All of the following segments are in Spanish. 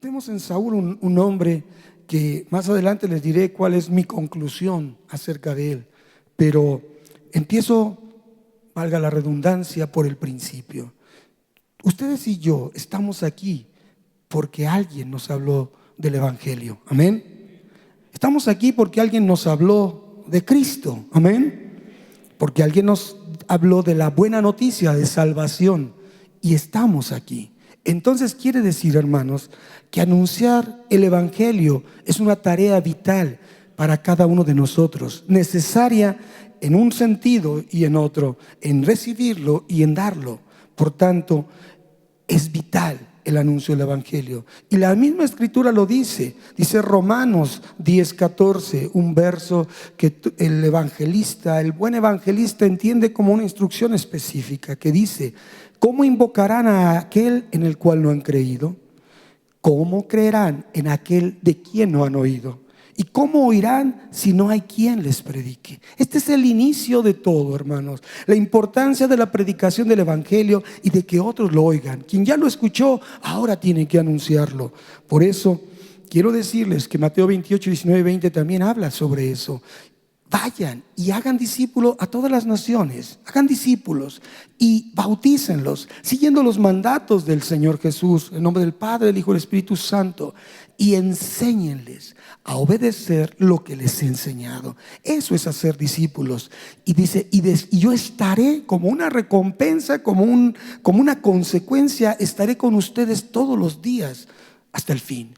Vemos en Saúl un hombre que más adelante les diré cuál es mi conclusión acerca de él. Pero empiezo, valga la redundancia, por el principio. Ustedes y yo estamos aquí porque alguien nos habló del Evangelio. Amén. Estamos aquí porque alguien nos habló de Cristo. Amén. Porque alguien nos habló de la buena noticia de salvación y estamos aquí. Entonces quiere decir, hermanos, que anunciar el Evangelio es una tarea vital para cada uno de nosotros, necesaria en un sentido y en otro, en recibirlo y en darlo. Por tanto, es vital el anuncio del Evangelio. Y la misma Escritura lo dice Romanos 10:14, un verso que el evangelista, el buen evangelista entiende como una instrucción específica, que dice: ¿cómo invocarán a aquel en el cual no han creído? ¿Cómo creerán en aquel de quien no han oído? ¿Y cómo oirán si no hay quien les predique? Este es el inicio de todo, hermanos. La importancia de la predicación del Evangelio y de que otros lo oigan. Quien ya lo escuchó, ahora tiene que anunciarlo. Por eso quiero decirles que Mateo 28, 19 y 20 también habla sobre eso. Vayan y hagan discípulos a todas las naciones, hagan discípulos y bautícenlos, siguiendo los mandatos del Señor Jesús, en nombre del Padre, del Hijo y del Espíritu Santo, y enséñenles a obedecer lo que les he enseñado. Eso es hacer discípulos. Y dice, y yo estaré como una recompensa, como una consecuencia, estaré con ustedes todos los días hasta el fin.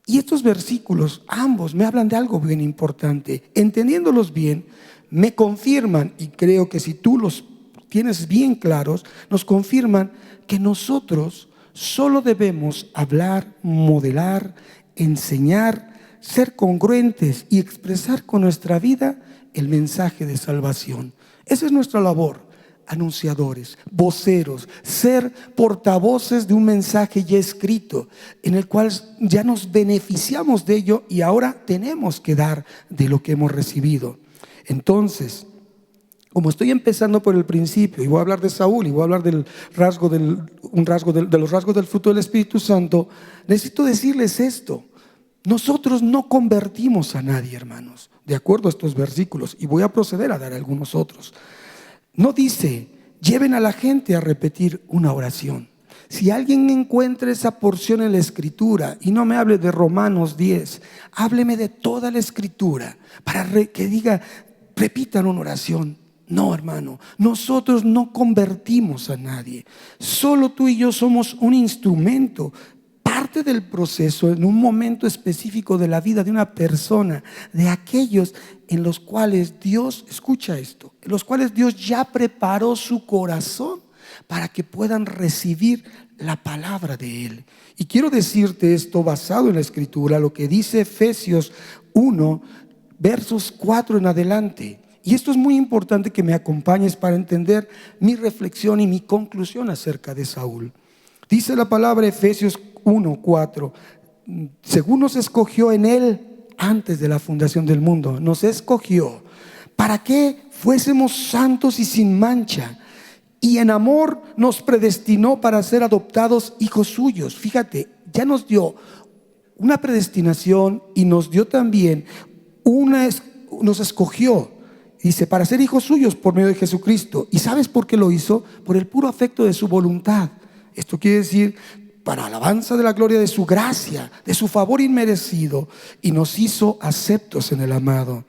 Y estos versículos, ambos, me hablan de algo bien importante. Entendiéndolos bien, me confirman, y creo que si tú los tienes bien claros, nos confirman que nosotros solo debemos hablar, modelar, enseñar, ser congruentes y expresar con nuestra vida el mensaje de salvación. Esa es nuestra labor. Anunciadores, voceros, ser portavoces de un mensaje ya escrito, en el cual ya nos beneficiamos de ello y ahora tenemos que dar de lo que hemos recibido. Entonces, como estoy empezando por el principio y voy a hablar de Saúl y voy a hablar de los rasgos del fruto del Espíritu Santo, necesito decirles esto: nosotros no convertimos a nadie, hermanos, de acuerdo a estos versículos, y voy a proceder a dar algunos otros. No dice, lleven a la gente a repetir una oración. Si alguien encuentra esa porción en la Escritura, y no me hable de Romanos 10, hábleme de toda la Escritura para que diga, repitan una oración. No, hermano, nosotros no convertimos a nadie. Solo tú y yo somos un instrumento, parte del proceso en un momento específico de la vida de una persona, de aquellos en los cuales Dios, escucha esto, en los cuales Dios ya preparó su corazón para que puedan recibir la palabra de Él. Y quiero decirte esto basado en la Escritura, lo que dice Efesios 1, versos 4 en adelante. Y esto es muy importante que me acompañes para entender mi reflexión y mi conclusión acerca de Saúl. Dice la palabra Efesios 1:4, según nos escogió en Él antes de la fundación del mundo, nos escogió para que fuésemos santos y sin mancha, y en amor nos predestinó para ser adoptados hijos suyos. Fíjate, ya nos dio una predestinación y nos dio también nos escogió, dice, para ser hijos suyos por medio de Jesucristo. ¿Y sabes por qué lo hizo? Por el puro afecto de su voluntad. Esto quiere decir, para alabanza de la gloria de su gracia, de su favor inmerecido, y nos hizo aceptos en el amado,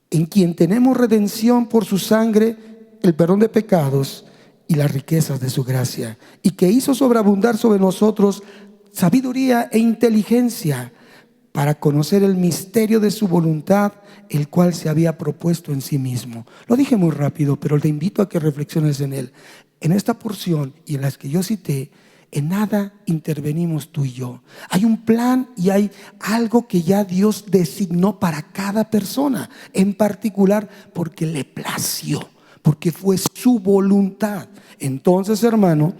en quien tenemos redención por su sangre, el perdón de pecados y las riquezas de su gracia, y que hizo sobreabundar sobre nosotros sabiduría e inteligencia para conocer el misterio de su voluntad, el cual se había propuesto en sí mismo. Lo dije muy rápido, pero te invito a que reflexiones en él. En esta porción y en las que yo cité, en nada intervenimos tú y yo. Hay un plan y hay algo que ya Dios designó para cada persona, en particular porque le plació, porque fue su voluntad. Entonces, hermano,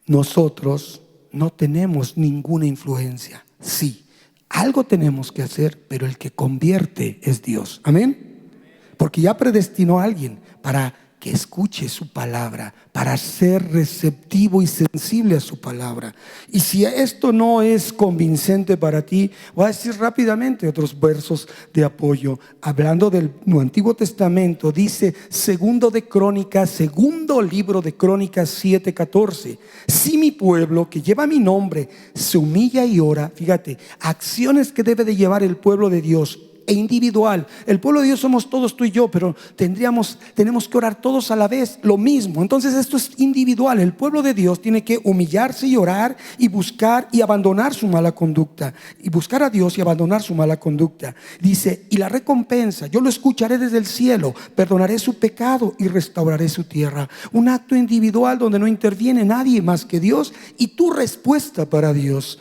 nosotros no tenemos ninguna influencia. Sí, algo tenemos que hacer, pero el que convierte es Dios. Amén. Porque ya predestinó a alguien para que escuche su palabra, para ser receptivo y sensible a su palabra. Y si esto no es convincente para ti, voy a decir rápidamente otros versos de apoyo. Hablando del Antiguo Testamento, dice segundo libro de Crónicas 7:14: si mi pueblo que lleva mi nombre se humilla y ora, fíjate, acciones que debe de llevar el pueblo de Dios e individual. El pueblo de Dios somos todos, tú y yo, pero tenemos que orar todos a la vez, lo mismo. Entonces esto es individual. El pueblo de Dios tiene que humillarse y orar y buscar y abandonar su mala conducta, y buscar a Dios y abandonar su mala conducta. Dice, y la recompensa, yo lo escucharé desde el cielo, perdonaré su pecado y restauraré su tierra. Un acto individual donde no interviene nadie más que Dios, y tu respuesta para Dios.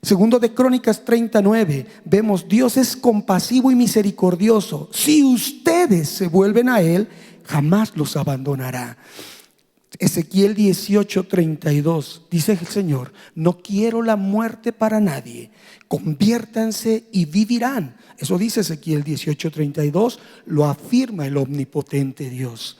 Segundo de Crónicas 39, vemos: Dios es compasivo y misericordioso. Si ustedes se vuelven a Él, jamás los abandonará. Ezequiel 18:32, dice el Señor: no quiero la muerte para nadie, conviértanse y vivirán. Eso dice Ezequiel 18:32, lo afirma el omnipotente Dios.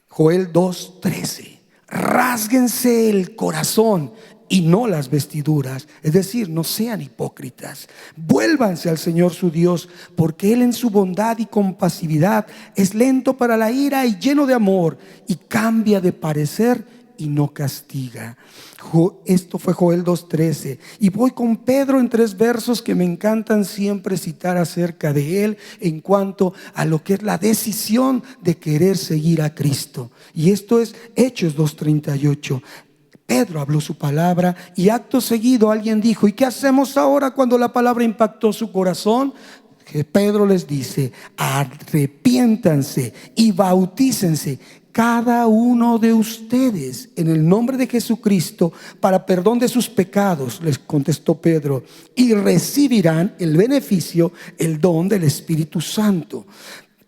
Joel 2:13, rásguense el corazón y no las vestiduras, es decir, no sean hipócritas. Vuélvanse al Señor su Dios, porque Él en su bondad y compasividad es lento para la ira y lleno de amor, y cambia de parecer y no castiga. Esto fue Joel 2:13. Y voy con Pedro en 3 versos que me encantan siempre citar acerca de él, en cuanto a lo que es la decisión de querer seguir a Cristo. Y esto es Hechos 2:38. Pedro habló su palabra, y acto seguido alguien dijo: ¿y qué hacemos ahora? Cuando la palabra impactó su corazón, que Pedro les dice: arrepiéntanse y bautícense cada uno de ustedes en el nombre de Jesucristo para perdón de sus pecados, les contestó Pedro, y recibirán el beneficio, el don del Espíritu Santo.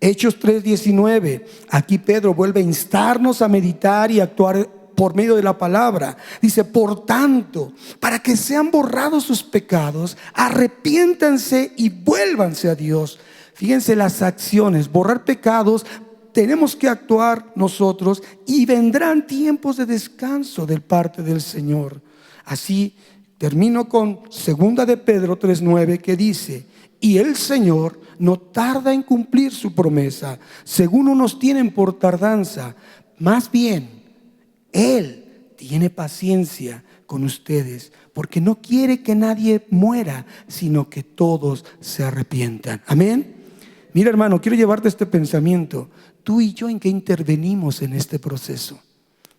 Hechos 3:19, aquí Pedro vuelve a instarnos a meditar y actuar por medio de la palabra. Dice: por tanto, para que sean borrados sus pecados, arrepiéntanse y vuélvanse a Dios. Fíjense las acciones: borrar pecados, tenemos que actuar nosotros, y vendrán tiempos de descanso de parte del Señor. Así termino con segunda de Pedro 3:9, que dice: y el Señor no tarda en cumplir su promesa, según unos tienen por tardanza, más bien Él tiene paciencia con ustedes, porque no quiere que nadie muera, sino que todos se arrepientan. Amén. Mira, hermano, quiero llevarte este pensamiento. Tú y yo, ¿en qué intervenimos en este proceso?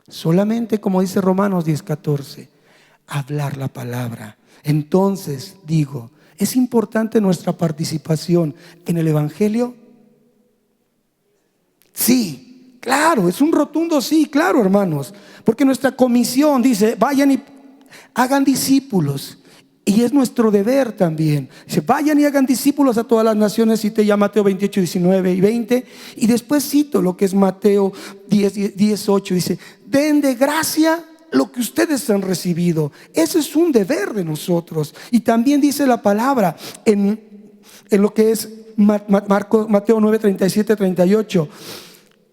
Solamente, como dice Romanos 10:14, hablar la palabra. Entonces digo, ¿es importante nuestra participación en el Evangelio? Sí. Claro, es un rotundo sí, claro, hermanos, porque nuestra comisión dice: vayan y hagan discípulos, y es nuestro deber también. Dice: vayan y hagan discípulos a todas las naciones, cité ya Mateo 28, 19 y 20, y después cito lo que es Mateo 18, dice: den de gracia lo que ustedes han recibido. Ese es un deber de nosotros. Y también dice la palabra en lo que es Mateo 9, 37, 38,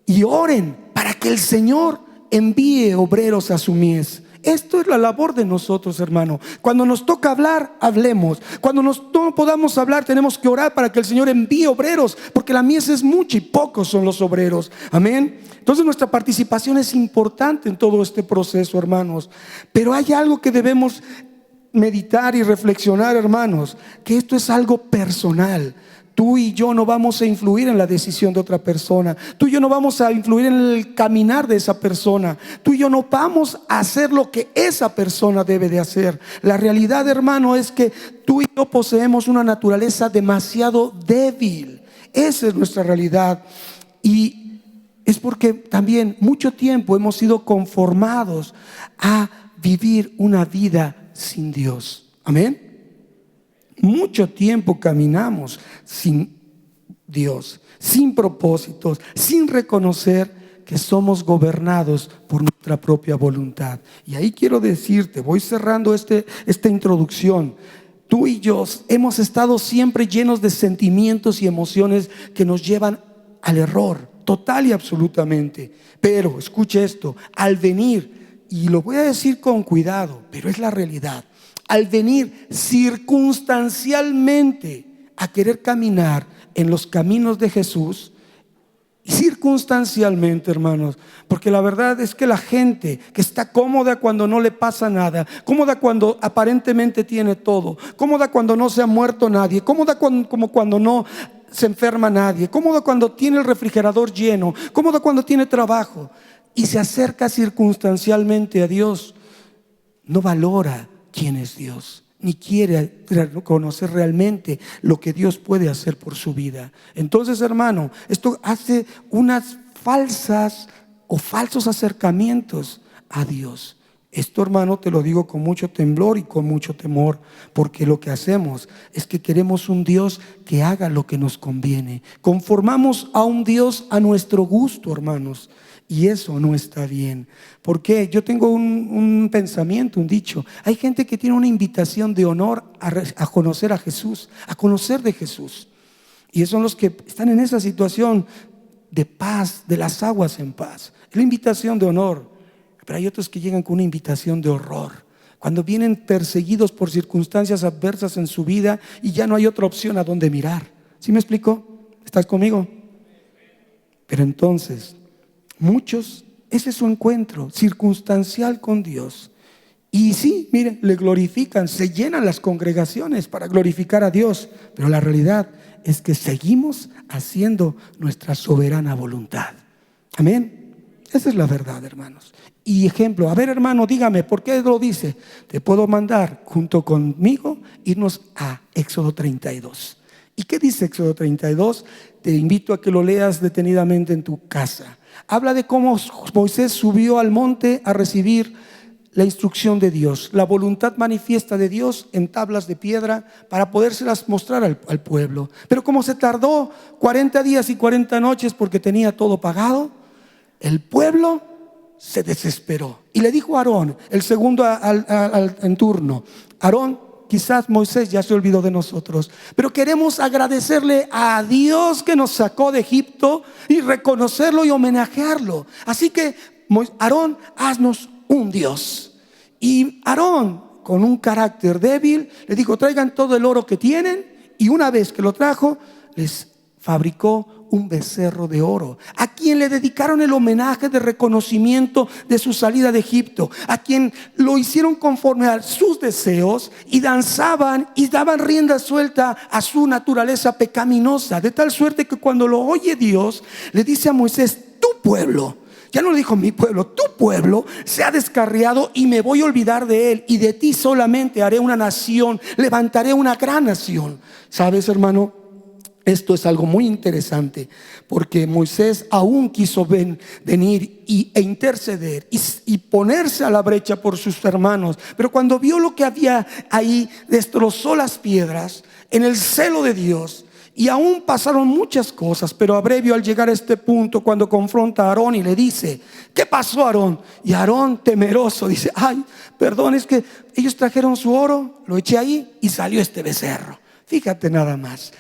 y oren para que el Señor envíe obreros a su mies. Esto es la labor de nosotros, hermano. Cuando nos toca hablar, hablemos. Cuando no podamos hablar, tenemos que orar para que el Señor envíe obreros, porque la mies es mucha y pocos son los obreros. Amén. Entonces nuestra participación es importante en todo este proceso, hermanos. Pero hay algo que debemos meditar y reflexionar, hermanos, que esto es algo personal. Tú y yo no vamos a influir en la decisión de otra persona. Tú y yo no vamos a influir en el caminar de esa persona. Tú y yo no vamos a hacer lo que esa persona debe de hacer. La realidad, hermano, es que tú y yo poseemos una naturaleza demasiado débil. Esa es nuestra realidad. Y es porque también mucho tiempo hemos sido conformados a vivir una vida sin Dios. Amén. Mucho tiempo caminamos sin Dios, sin propósitos, sin reconocer que somos gobernados por nuestra propia voluntad. Y ahí quiero decirte, voy cerrando esta introducción. Tú y yo hemos estado siempre llenos de sentimientos y emociones que nos llevan al error, total y absolutamente. Pero, escuche esto, al venir, y lo voy a decir con cuidado, pero es la realidad, al venir circunstancialmente a querer caminar en los caminos de Jesús, circunstancialmente, hermanos, porque la verdad es que la gente que está cómoda cuando no le pasa nada, cómoda cuando aparentemente tiene todo, cómoda cuando no se ha muerto nadie, cómoda como cuando no se enferma nadie, cómoda cuando tiene el refrigerador lleno, cómoda cuando tiene trabajo, y se acerca circunstancialmente a Dios, no valora quién es Dios, ni quiere conocer realmente lo que Dios puede hacer por su vida. Entonces, hermano, esto hace unas falsas o falsos acercamientos a Dios. Esto, hermano, te lo digo con mucho temblor y con mucho temor, porque lo que hacemos es que queremos un Dios que haga lo que nos conviene. Conformamos a un Dios a nuestro gusto, hermanos. Y eso no está bien. Porque yo tengo un pensamiento, un dicho. Hay gente que tiene una invitación de honor a conocer a Jesús, a conocer de Jesús. Y esos son los que están en esa situación de paz, de las aguas en paz. Es la invitación de honor. Pero hay otros que llegan con una invitación de horror. Cuando vienen perseguidos por circunstancias adversas en su vida y ya no hay otra opción a donde mirar. ¿Sí me explico? ¿Estás conmigo? Pero entonces, muchos, ese es su encuentro circunstancial con Dios. Y sí, miren, le glorifican, se llenan las congregaciones para glorificar a Dios. Pero la realidad es que seguimos haciendo nuestra soberana voluntad. Amén. Esa es la verdad, hermanos. Y ejemplo, a ver, hermano, dígame, ¿por qué lo dice? Te puedo mandar junto conmigo irnos a Éxodo 32. ¿Y qué dice Éxodo 32? Te invito a que lo leas detenidamente en tu casa. Habla de cómo Moisés subió al monte a recibir la instrucción de Dios, la voluntad manifiesta de Dios en tablas de piedra para podérselas mostrar al pueblo. Pero como se tardó 40 días y 40 noches porque tenía todo pagado, el pueblo se desesperó y le dijo a Aarón, el segundo en turno: Aarón, quizás Moisés ya se olvidó de nosotros, pero queremos agradecerle a Dios que nos sacó de Egipto y reconocerlo y homenajearlo. Así que Aarón, haznos un Dios. Y Aarón, con un carácter débil, le dijo: traigan todo el oro que tienen. Y una vez que lo trajo, les fabricó un becerro de oro, a quien le dedicaron el homenaje de reconocimiento de su salida de Egipto, a quien lo hicieron conforme a sus deseos y danzaban y daban rienda suelta a su naturaleza pecaminosa, de tal suerte que cuando lo oye Dios, le dice a Moisés: tu pueblo, ya no le dijo mi pueblo, tu pueblo se ha descarriado y me voy a olvidar de él, y de ti solamente haré una nación, levantaré una gran nación. ¿Sabes, hermano? Esto es algo muy interesante, porque Moisés aún quiso venir e interceder y ponerse a la brecha por sus hermanos. Pero cuando vio lo que había ahí, destrozó las piedras en el celo de Dios. Y aún pasaron muchas cosas, pero abrevio al llegar a este punto, cuando confronta a Aarón y le dice: ¿qué pasó, Aarón? Y Aarón, temeroso, dice: ay, perdón, es que ellos trajeron su oro, lo eché ahí y salió este becerro. Fíjate nada más.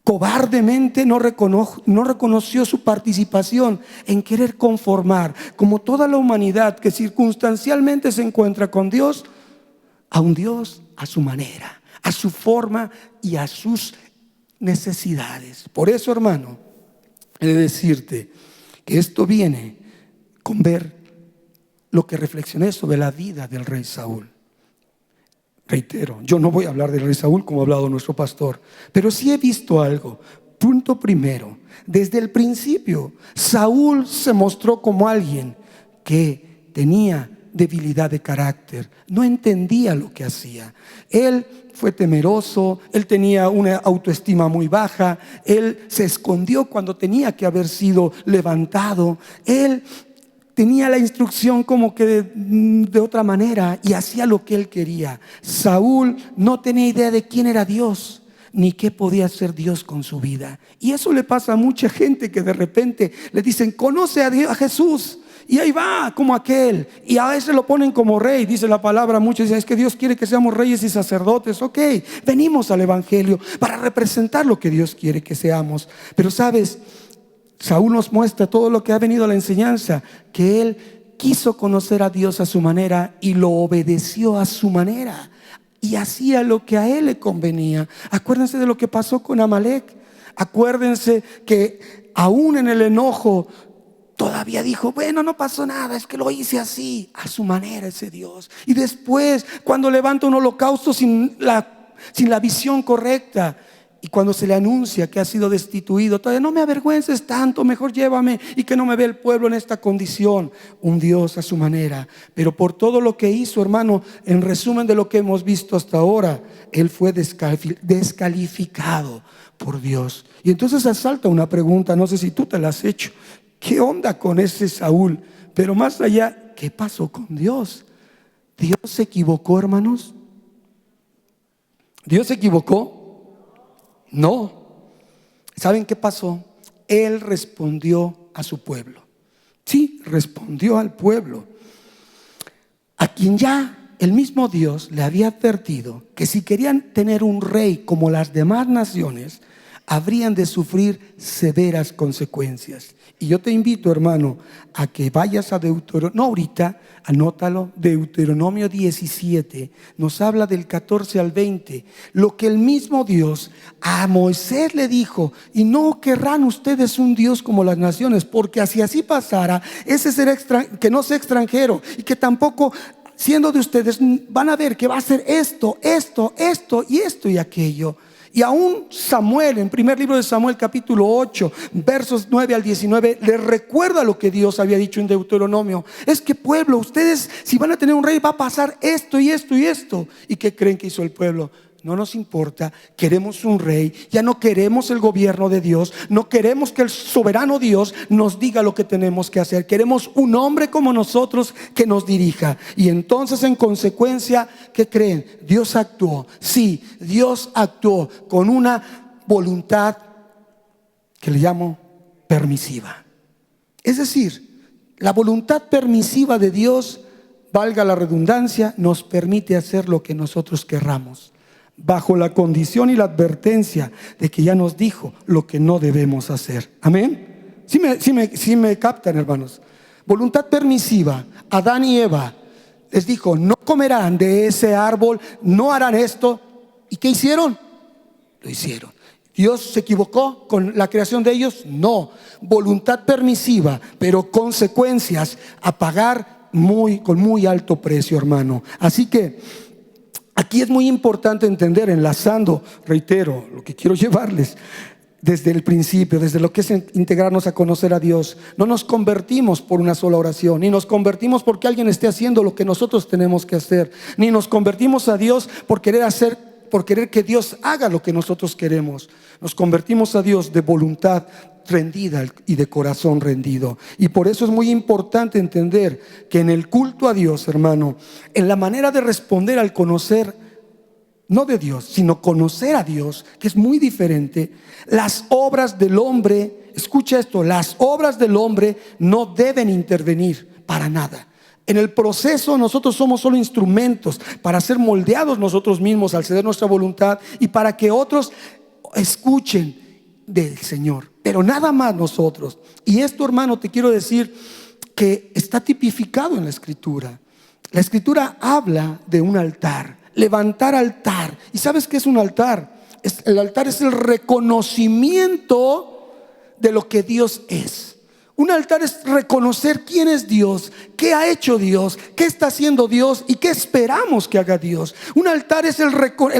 Cobardemente no reconoció su participación en querer conformar, como toda la humanidad que circunstancialmente se encuentra con Dios, a un Dios a su manera, a su forma y a sus necesidades. Por eso, hermano, he de decirte que esto viene con ver lo que reflexioné sobre la vida del rey Saúl. Reitero, yo no voy a hablar del rey Saúl como ha hablado nuestro pastor, pero sí he visto algo. Punto primero: desde el principio Saúl se mostró como alguien que tenía debilidad de carácter, no entendía lo que hacía. Él fue temeroso, él tenía una autoestima muy baja, él se escondió cuando tenía que haber sido levantado, él tenía la instrucción como que de otra manera y hacía lo que él quería. Saúl no tenía idea de quién era Dios ni qué podía hacer Dios con su vida. Y eso le pasa a mucha gente que de repente le dicen: conoce a Dios, a Jesús. Y ahí va como aquel, y a veces lo ponen como rey, dice la palabra. Muchos dicen: es que Dios quiere que seamos reyes y sacerdotes. Ok, venimos al evangelio para representar lo que Dios quiere que seamos. Pero sabes, Saúl nos muestra todo lo que ha venido a la enseñanza, que él quiso conocer a Dios a su manera y lo obedeció a su manera y hacía lo que a él le convenía. Acuérdense de lo que pasó con Amalek. Acuérdense que aún en el enojo todavía dijo, bueno, no pasó nada, es que lo hice así, a su manera ese Dios. Y después, cuando levanta un holocausto sin la visión correcta, y cuando se le anuncia que ha sido destituido, todavía no me avergüences tanto, mejor llévame y que no me vea el pueblo en esta condición. Un Dios a su manera. Pero por todo lo que hizo, hermano, en resumen de lo que hemos visto hasta ahora, él fue descalificado por Dios. Y entonces asalta una pregunta, no sé si tú te la has hecho. ¿Qué onda con ese Saúl? Pero más allá, ¿qué pasó con Dios? ¿Dios se equivocó, hermanos? ¿Dios se equivocó? No. ¿Saben qué pasó? Él respondió a su pueblo. Sí, respondió al pueblo, a quien ya el mismo Dios le había advertido que si querían tener un rey como las demás naciones, habrían de sufrir severas consecuencias. Y yo te invito, hermano, a que vayas a Deuteronomio, no ahorita, anótalo, Deuteronomio 17, nos habla del 14 al 20, lo que el mismo Dios a Moisés le dijo, y no querrán ustedes un Dios como las naciones, porque si así pasara, ese será que no sea extranjero, y que tampoco siendo de ustedes van a ver que va a ser esto y aquello. Y aún Samuel, en primer libro de Samuel capítulo 8, versos 9 al 19, les recuerda lo que Dios había dicho en Deuteronomio. Es que pueblo, ustedes si van a tener un rey va a pasar esto y esto y esto. ¿Y qué creen que hizo el pueblo? No nos importa, queremos un rey, ya no queremos el gobierno de Dios, no queremos que el soberano Dios nos diga lo que tenemos que hacer, queremos un hombre como nosotros que nos dirija. Y entonces en consecuencia, ¿qué creen? Dios actuó, sí, Dios actuó con una voluntad que le llamo permisiva. Es decir, la voluntad permisiva de Dios, valga la redundancia, nos permite hacer lo que nosotros querramos, bajo la condición y la advertencia de que ya nos dijo lo que no debemos hacer. Amén. Sí me captan, hermanos. Voluntad permisiva. Adán y Eva les dijo, no comerán de ese árbol, no harán esto. ¿Y qué hicieron? Lo hicieron. ¿Dios se equivocó con la creación de ellos? No. Voluntad permisiva, pero consecuencias a pagar con muy alto precio, hermano. Así que aquí es muy importante entender, enlazando, reitero, lo que quiero llevarles desde el principio, desde lo que es integrarnos a conocer a Dios. No nos convertimos por una sola oración, ni nos convertimos porque alguien esté haciendo lo que nosotros tenemos que hacer, ni nos convertimos a Dios por querer que Dios haga lo que nosotros queremos. Nos convertimos a Dios de voluntad rendida y de corazón rendido. Y por eso es muy importante entender que en el culto a Dios, hermano, en la manera de responder al conocer, no de Dios, sino conocer a Dios, que es muy diferente, las obras del hombre, escucha esto, las obras del hombre no deben intervenir para nada. En el proceso nosotros somos solo instrumentos para ser moldeados nosotros mismos al ceder nuestra voluntad y para que otros escuchen del Señor, pero nada más nosotros. Y esto, hermano, te quiero decir que está tipificado en la Escritura. La Escritura habla de un altar, levantar altar. ¿Y sabes qué es un altar? El altar es el reconocimiento de lo que Dios es. Un altar es reconocer quién es Dios, qué ha hecho Dios, qué está haciendo Dios y qué esperamos que haga Dios. Un altar es el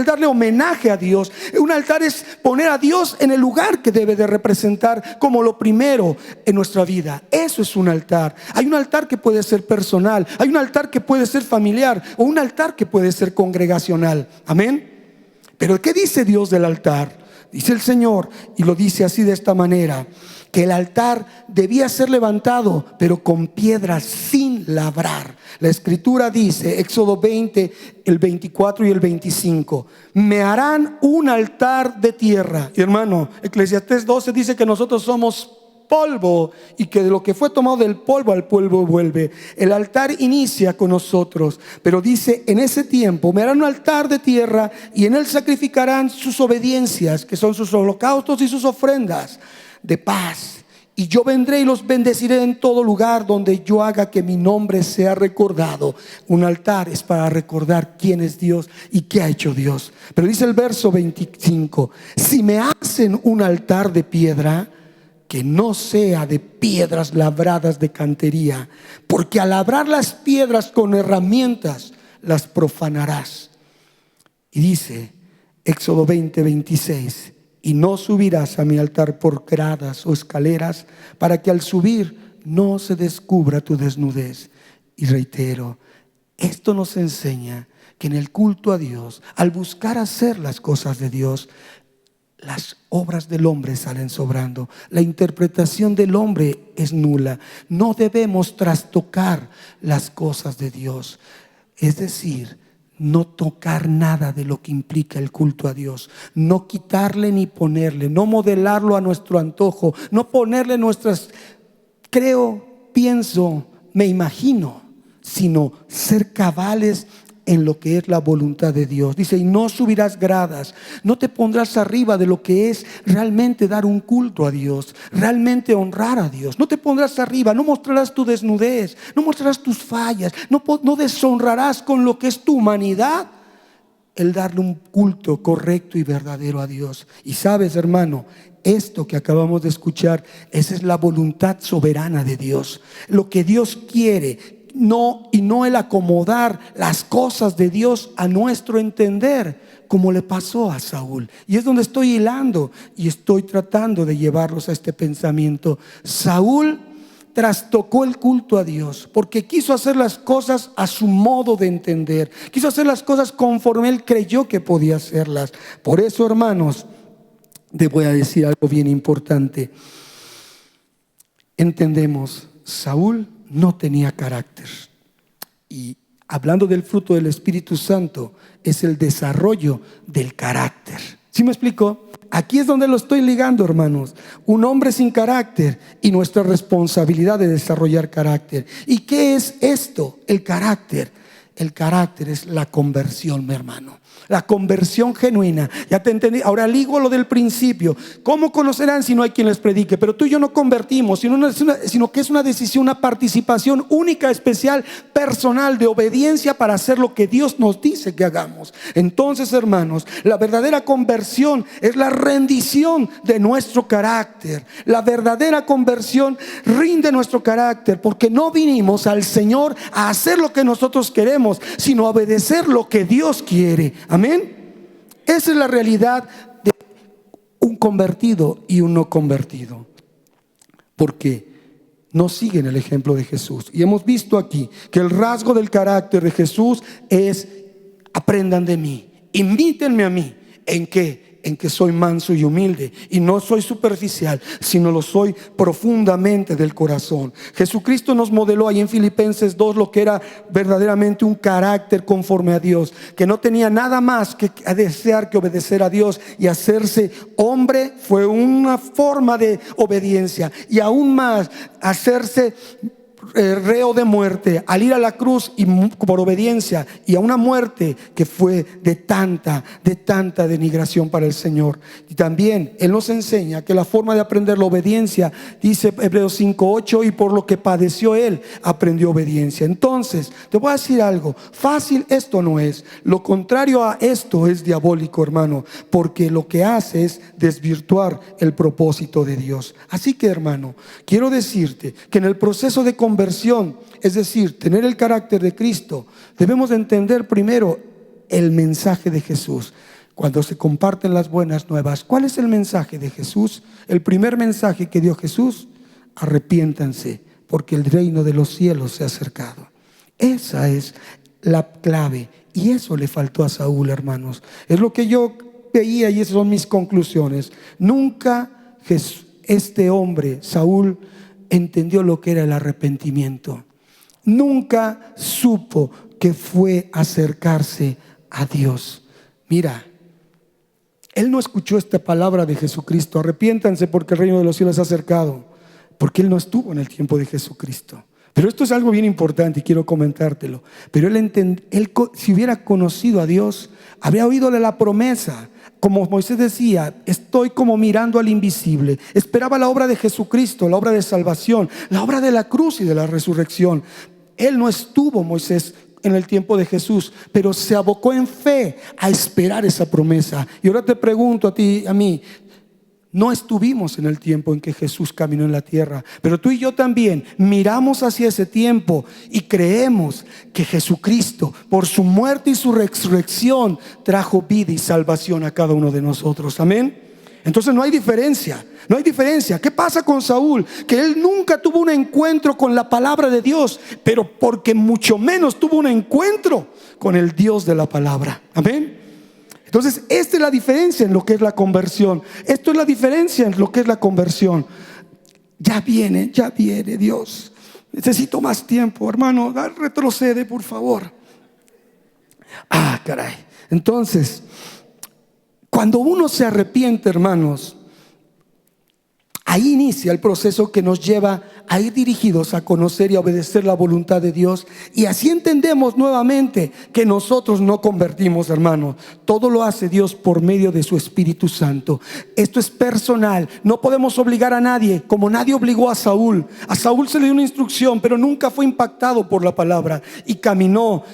darle homenaje a Dios. Un altar es poner a Dios en el lugar que debe de representar como lo primero en nuestra vida. Eso es un altar. Hay un altar que puede ser personal, hay un altar que puede ser familiar o un altar que puede ser congregacional. Amén. Pero ¿qué dice Dios del altar? Dice el Señor, y lo dice así de esta manera, que el altar debía ser levantado, pero con piedras sin labrar. La Escritura dice, Éxodo 20, el 24 y el 25, me harán un altar de tierra. Y hermano, Eclesiastés 12 dice que nosotros somos polvo y que de lo que fue tomado del polvo al polvo vuelve. El altar inicia con nosotros, pero dice, en ese tiempo me harán un altar de tierra y en él sacrificarán sus obediencias, que son sus holocaustos y sus ofrendas de paz, Y yo vendré y los bendeciré en todo lugar donde yo haga que mi nombre sea recordado. Un altar es para recordar quién es Dios y qué ha hecho Dios. Pero dice el verso 25: si me hacen un altar de piedra, que no sea de piedras labradas de cantería, porque al labrar las piedras con herramientas las profanarás. Y dice Éxodo 20:26: y no subirás a mi altar por gradas o escaleras, para que al subir no se descubra tu desnudez. Y reitero, esto nos enseña que en el culto a Dios, al buscar hacer las cosas de Dios, las obras del hombre salen sobrando. La interpretación del hombre es nula. No debemos trastocar las cosas de Dios. Es decir, no tocar nada de lo que implica el culto a Dios, no quitarle ni ponerle, no modelarlo a nuestro antojo, no ponerle nuestras, creo, pienso, me imagino, sino ser cabales en lo que es la voluntad de Dios. Dice: y no subirás gradas, no te pondrás arriba de lo que es realmente dar un culto a Dios, realmente honrar a Dios. No te pondrás arriba, no mostrarás tu desnudez, no mostrarás tus fallas, no deshonrarás con lo que es tu humanidad el darle un culto correcto y verdadero a Dios. Y sabes, hermano, esto que acabamos de escuchar, esa es la voluntad soberana de Dios. Lo que Dios quiere, no el acomodar las cosas de Dios a nuestro entender, como le pasó a Saúl. Y es donde estoy hilando y estoy tratando de llevarlos a este pensamiento. Saúl trastocó el culto a Dios porque quiso hacer las cosas a su modo de entender, quiso hacer las cosas conforme él creyó que podía hacerlas. Por eso, hermanos, te voy a decir algo bien importante. Entendemos, Saúl no tenía carácter. Y hablando del fruto del Espíritu Santo, es el desarrollo del carácter. ¿Sí me explico? Aquí es donde lo estoy ligando, hermanos. Un hombre sin carácter y nuestra responsabilidad de desarrollar carácter. ¿Y qué es esto? El carácter. El carácter es la conversión, mi hermano. La conversión genuina. Ya te entendí. Ahora ligo lo del principio. ¿Cómo conocerán si no hay quien les predique? Pero tú y yo no convertimos, sino que es una decisión, una participación única, especial, personal, de obediencia para hacer lo que Dios nos dice que hagamos. Entonces, hermanos, la verdadera conversión es la rendición de nuestro carácter. La verdadera conversión rinde nuestro carácter, porque no vinimos al Señor a hacer lo que nosotros queremos, sino a obedecer lo que Dios quiere. Amén. Esa es la realidad de un convertido y un no convertido, porque no siguen el ejemplo de Jesús. Y hemos visto aquí que el rasgo del carácter de Jesús es: aprendan de mí, imítenme a mí. ¿En qué? En que soy manso y humilde, y no soy superficial, sino lo soy profundamente del corazón. Jesucristo nos modeló ahí en Filipenses 2 lo que era verdaderamente un carácter conforme a Dios, que no tenía nada más que desear que obedecer a Dios, y hacerse hombre fue una forma de obediencia, y aún más hacerse reo de muerte al ir a la cruz, y por obediencia, y a una muerte que fue de tanta denigración para el Señor. Y también Él nos enseña que la forma de aprender la obediencia, dice Hebreos 5:8, y por lo que padeció Él, aprendió obediencia. Entonces, te voy a decir algo, fácil esto no es. Lo contrario a esto es diabólico, hermano, porque lo que hace es desvirtuar el propósito de Dios. Así que, hermano, quiero decirte que en el proceso de conversión, es decir, tener el carácter de Cristo, debemos de entender primero el mensaje de Jesús. Cuando se comparten las buenas nuevas, ¿cuál es el mensaje de Jesús? El primer mensaje que dio Jesús: arrepiéntanse, porque el reino de los cielos se ha acercado. Esa es la clave, y eso le faltó a Saúl, hermanos. Es lo que yo veía, y esas son mis conclusiones. Nunca este hombre, Saúl, entendió lo que era el arrepentimiento. Nunca supo que fue acercarse a Dios. Mira, él no escuchó esta palabra de Jesucristo: arrepiéntanse porque el reino de los cielos se ha acercado, porque él no estuvo en el tiempo de Jesucristo. Pero esto es algo bien importante y quiero comentártelo. Pero él si hubiera conocido a Dios, habría oído de la promesa: como Moisés decía, estoy como mirando al invisible. Esperaba la obra de Jesucristo, la obra de salvación, la obra de la cruz y de la resurrección. Él no estuvo, Moisés, en el tiempo de Jesús, pero se abocó en fe a esperar esa promesa. Y ahora te pregunto a ti, a mí, no estuvimos en el tiempo en que Jesús caminó en la tierra, pero tú y yo también miramos hacia ese tiempo y creemos que Jesucristo, por su muerte y su resurrección, trajo vida y salvación a cada uno de nosotros. Amén. Entonces no hay diferencia, no hay diferencia. ¿Qué pasa con Saúl? Que él nunca tuvo un encuentro con la palabra de Dios, pero porque mucho menos tuvo un encuentro con el Dios de la palabra. Amén. Entonces esta es la diferencia en lo que es la conversión. Esto es la diferencia en lo que es la conversión. Ya viene Dios. Necesito más tiempo, hermano. Retrocede, por favor. Caray. Entonces, cuando uno se arrepiente, hermanos, ahí inicia el proceso que nos lleva a ir dirigidos a conocer y a obedecer la voluntad de Dios. Y así entendemos nuevamente que nosotros no convertimos, hermanos. Todo lo hace Dios por medio de su Espíritu Santo. Esto es personal. No podemos obligar a nadie, como nadie obligó a Saúl. A Saúl se le dio una instrucción, pero nunca fue impactado por la palabra. Y caminó,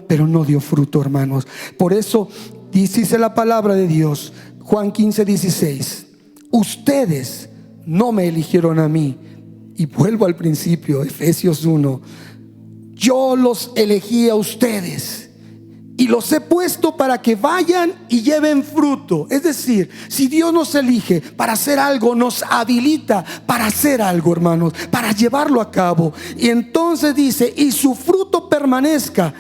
pero no dio fruto, hermanos. Por eso dice la palabra de Dios, Juan 15:16. Ustedes no me eligieron a mí. Y vuelvo al principio, Efesios 1. Yo los elegí a ustedes y los he puesto para que vayan y lleven fruto. Es decir, si Dios nos elige para hacer algo, nos habilita para hacer algo, hermanos, para llevarlo a cabo. Y entonces dice, y su fruto permanezca,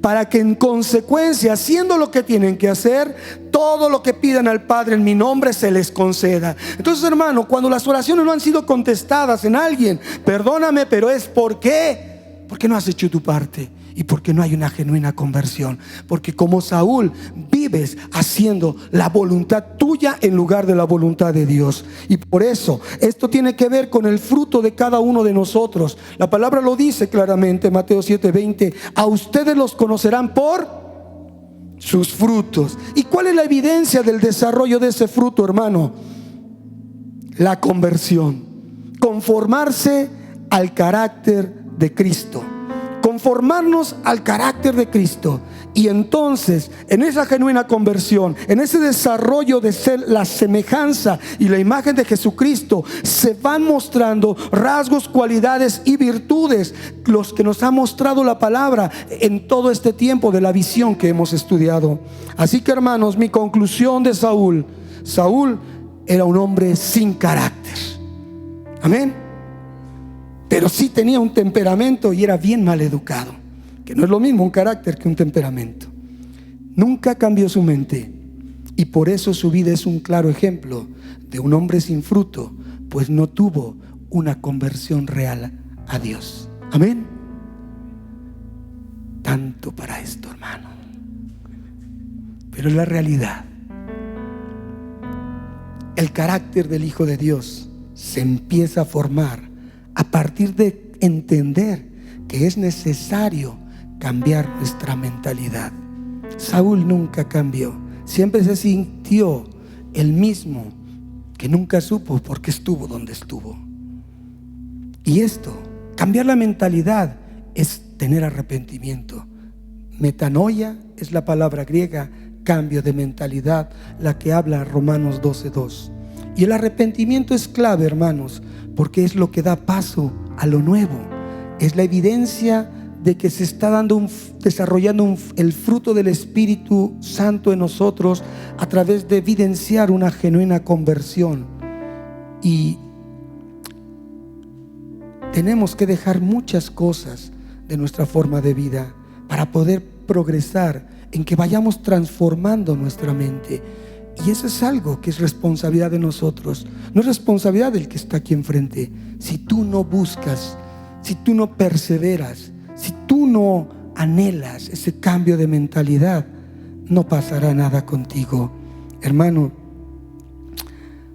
para que en consecuencia, haciendo lo que tienen que hacer, todo lo que pidan al Padre en mi nombre se les conceda. Entonces, hermano, cuando las oraciones no han sido contestadas en alguien, perdóname, pero es porque no has hecho tu parte y porque no hay una genuina conversión. Porque como Saúl vives haciendo la voluntad tuya en lugar de la voluntad de Dios. Y por eso esto tiene que ver con el fruto de cada uno de nosotros. La palabra lo dice claramente, Mateo 7:20. A ustedes los conocerán por sus frutos. ¿Y cuál es la evidencia del desarrollo de ese fruto, hermano? La conversión. Conformarse al carácter de Cristo. Conformarnos al carácter de Cristo. Y entonces, en esa genuina conversión, en ese desarrollo de ser la semejanza y la imagen de Jesucristo, se van mostrando rasgos, cualidades y virtudes, los que nos ha mostrado la palabra en todo este tiempo de la visión que hemos estudiado. Así que, hermanos, mi conclusión de Saúl era un hombre sin carácter. Amén. Pero sí tenía un temperamento y era bien mal educado, que no es lo mismo un carácter que un temperamento. Nunca cambió su mente y por eso su vida es un claro ejemplo de un hombre sin fruto, pues no tuvo una conversión real a Dios. Amén. Tanto para esto, hermano. Pero es la realidad. El carácter del Hijo de Dios se empieza a formar a partir de entender que es necesario cambiar nuestra mentalidad. Saúl nunca cambió, siempre se sintió el mismo, que nunca supo por qué estuvo donde estuvo. Y esto, cambiar la mentalidad, es tener arrepentimiento. Metanoia es la palabra griega, cambio de mentalidad, la que habla Romanos 12:2. Y el arrepentimiento es clave, hermanos, porque es lo que da paso a lo nuevo. Es la evidencia de que se está desarrollando el fruto del Espíritu Santo en nosotros a través de evidenciar una genuina conversión. Y tenemos que dejar muchas cosas de nuestra forma de vida para poder progresar en que vayamos transformando nuestra mente. Y eso es algo que es responsabilidad de nosotros, no es responsabilidad del que está aquí enfrente. Si tú no buscas, si tú no perseveras, si tú no anhelas ese cambio de mentalidad, no pasará nada contigo. Hermano,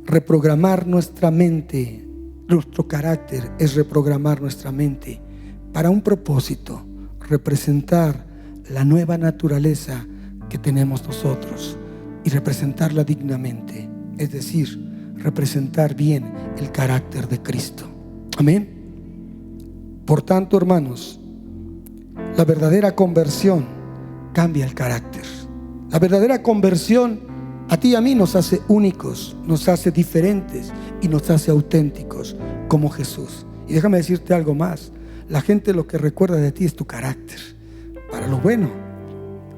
reprogramar nuestra mente, nuestro carácter es reprogramar nuestra mente para un propósito: representar la nueva naturaleza que tenemos nosotros. y representarla dignamente, es decir, representar bien el carácter de Cristo. Amén. Por tanto, hermanos, la verdadera conversión cambia el carácter. La verdadera conversión a ti y a mí nos hace únicos, nos hace diferentes y nos hace auténticos como Jesús. Y déjame decirte algo más: la gente lo que recuerda de ti es tu carácter, para lo bueno,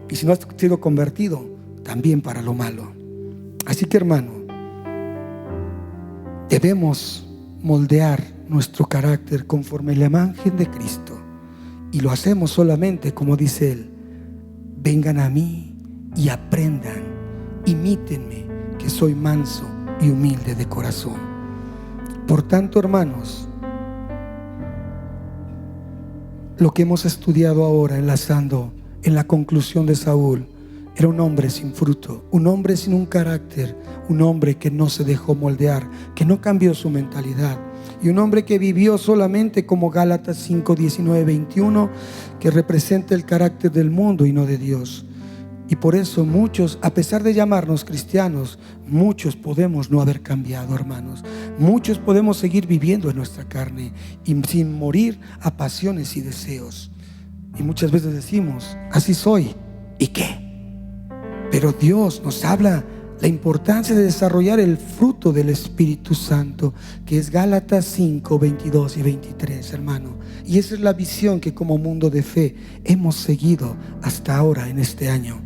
y si no has sido convertido, también para lo malo. Así que, hermano, debemos moldear nuestro carácter conforme la imagen de Cristo, y lo hacemos solamente como dice Él: vengan a mí y aprendan, imítenme, que soy manso y humilde de corazón. Por tanto, hermanos, lo que hemos estudiado ahora, enlazando en la conclusión de Saúl, era un hombre sin fruto, un hombre sin un carácter, un hombre que no se dejó moldear, que no cambió su mentalidad, y un hombre que vivió solamente como Gálatas 5, 19, 21, que representa el carácter del mundo y no de Dios. Y por eso muchos, a pesar de llamarnos cristianos, muchos podemos no haber cambiado, hermanos. Muchos podemos seguir viviendo en nuestra carne y sin morir a pasiones y deseos. Y muchas veces decimos: así soy, ¿y qué? Pero Dios nos habla la importancia de desarrollar el fruto del Espíritu Santo, que es Gálatas 5, 22 y 23, hermano. Y esa es la visión que como mundo de fe hemos seguido hasta ahora en este año,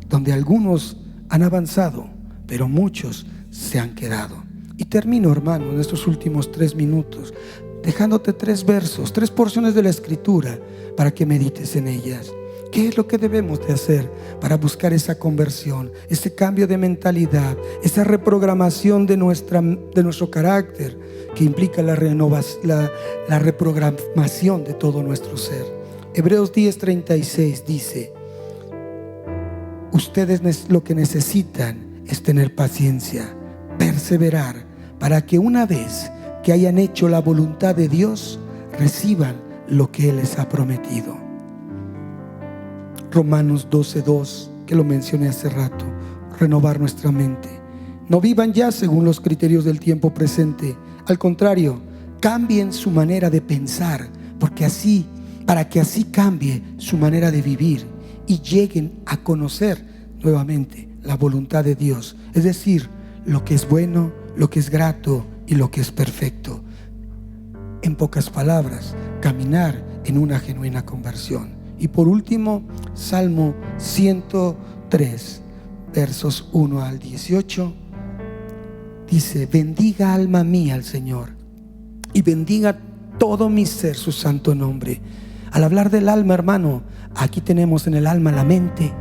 donde algunos han avanzado, pero muchos se han quedado. Y termino, hermano, en estos últimos 3 minutos, dejándote 3 versos, 3 porciones de la Escritura para que medites en ellas. ¿Qué es lo que debemos de hacer para buscar esa conversión, ese cambio de mentalidad, esa reprogramación de nuestro carácter, que implica la reprogramación de todo nuestro ser? Hebreos 10:36 dice: ustedes lo que necesitan es tener paciencia, perseverar, para que una vez que hayan hecho la voluntad de Dios, reciban lo que Él les ha prometido. Romanos 12:2, que lo mencioné hace rato: renovar nuestra mente. No vivan ya según los criterios del tiempo presente. Al contrario, cambien su manera de pensar, para que así cambie su manera de vivir y lleguen a conocer nuevamente la voluntad de Dios, es decir, lo que es bueno, lo que es grato y lo que es perfecto. En pocas palabras, caminar en una genuina conversión. Y por último, Salmo 103, versos 1 al 18, dice: bendiga alma mía al Señor, y bendiga todo mi ser su santo nombre. Al hablar del alma, hermano, aquí tenemos en el alma la mente,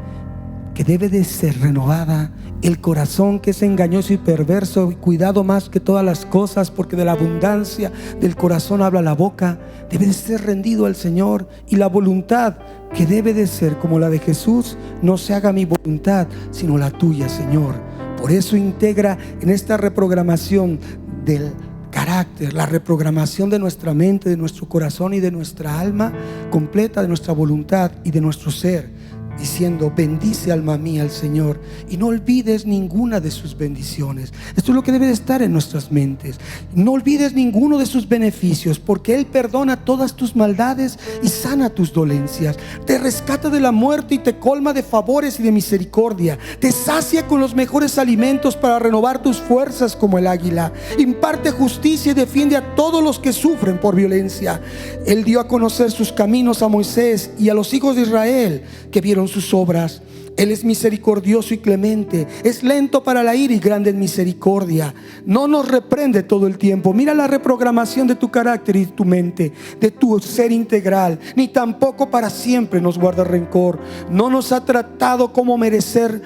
que debe de ser renovada, el corazón, que es engañoso y perverso, y cuidado más que todas las cosas, porque de la abundancia del corazón habla la boca. Debe de ser rendido al Señor, y la voluntad, que debe de ser como la de Jesús: no se haga mi voluntad sino la tuya, Señor. Por eso integra en esta reprogramación del carácter, la reprogramación de nuestra mente, de nuestro corazón y de nuestra alma completa, de nuestra voluntad y de nuestro ser, diciendo: bendice alma mía al Señor, y no olvides ninguna de sus bendiciones. Esto es lo que debe de estar en nuestras mentes. No olvides ninguno de sus beneficios, porque Él perdona todas tus maldades y sana tus dolencias. Te rescata de la muerte y te colma de favores y de misericordia. Te sacia con los mejores alimentos para renovar tus fuerzas como el águila. Imparte justicia y defiende a todos los que sufren por violencia. Él dio a conocer sus caminos a Moisés y a los hijos de Israel, que vieron sus obras. Él es misericordioso y clemente, es lento para la ira y grande en misericordia. No nos reprende todo el tiempo. Mira la reprogramación de tu carácter y tu mente, de tu ser integral. Ni tampoco para siempre nos guarda rencor. No nos ha tratado como merece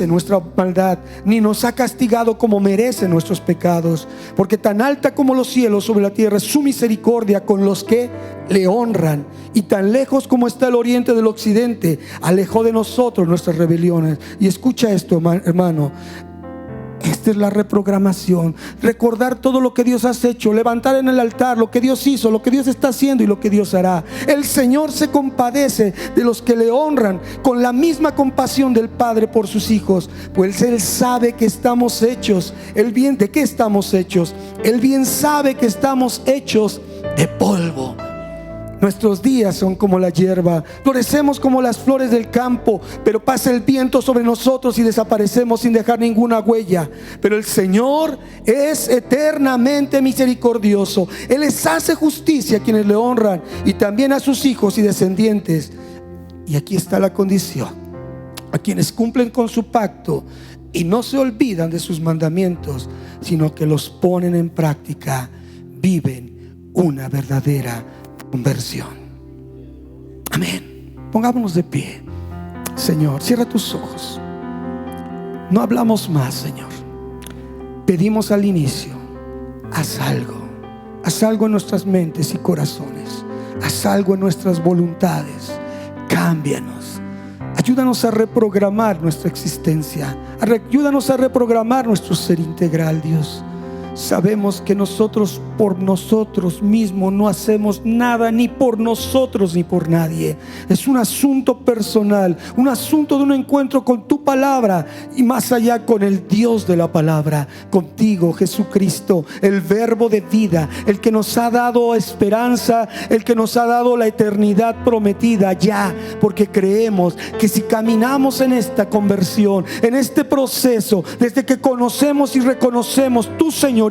nuestra maldad, ni nos ha castigado como merecen nuestros pecados. Porque tan alta como los cielos sobre la tierra es su misericordia con los que le honran, y tan lejos como está el oriente del occidente, alejó de nosotros nuestras rebeliones. Y escucha esto, hermano: Esta es la reprogramación. Recordar todo lo que Dios ha hecho, levantar en el altar lo que Dios hizo, lo que Dios está haciendo y lo que Dios hará. El Señor se compadece de los que le honran con la misma compasión del Padre por sus hijos, pues Él sabe que estamos hechos. ¿El bien de qué estamos hechos? Él bien sabe que estamos hechos de polvo. Nuestros días son como la hierba, florecemos como las flores del campo, pero pasa el viento sobre nosotros y desaparecemos sin dejar ninguna huella. Pero el Señor es eternamente misericordioso. Él les hace justicia a quienes le honran y también a sus hijos y descendientes. Y aquí está la condición: a quienes cumplen con su pacto y no se olvidan de sus mandamientos, sino que los ponen en práctica, viven una verdadera conversión. Amén. Pongámonos de pie. Señor, cierra tus ojos. No hablamos más, Señor. Pedimos al inicio: haz algo en nuestras mentes y corazones, haz algo en nuestras voluntades. Cámbianos, ayúdanos a reprogramar nuestra existencia, ayúdanos a reprogramar nuestro ser integral, Dios. Sabemos que nosotros por nosotros mismos no hacemos nada, ni por nosotros ni por nadie. Es un asunto personal, un asunto de un encuentro con tu palabra y más allá con el Dios de la palabra, contigo, Jesucristo, el verbo de vida, el que nos ha dado esperanza, el que nos ha dado la eternidad prometida ya, porque creemos que si caminamos en esta conversión, en este proceso, desde que conocemos y reconocemos tu Señorío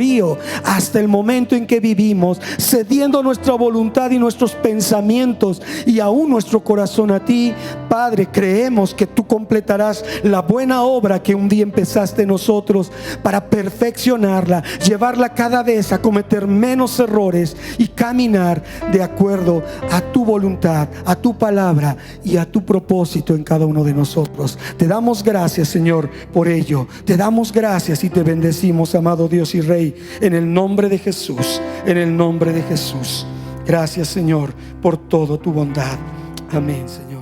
hasta el momento en que vivimos, cediendo nuestra voluntad y nuestros pensamientos y aún nuestro corazón a ti, Padre, creemos que tú completarás la buena obra que un día empezaste en nosotros, para perfeccionarla, llevarla cada vez a cometer menos errores y caminar de acuerdo a tu voluntad, a tu palabra y a tu propósito en cada uno de nosotros. Te damos gracias, Señor, por ello. Te damos gracias y te bendecimos, amado Dios y Rey, en el nombre de Jesús, en el nombre de Jesús. Gracias, Señor, por toda tu bondad. Amén, Señor.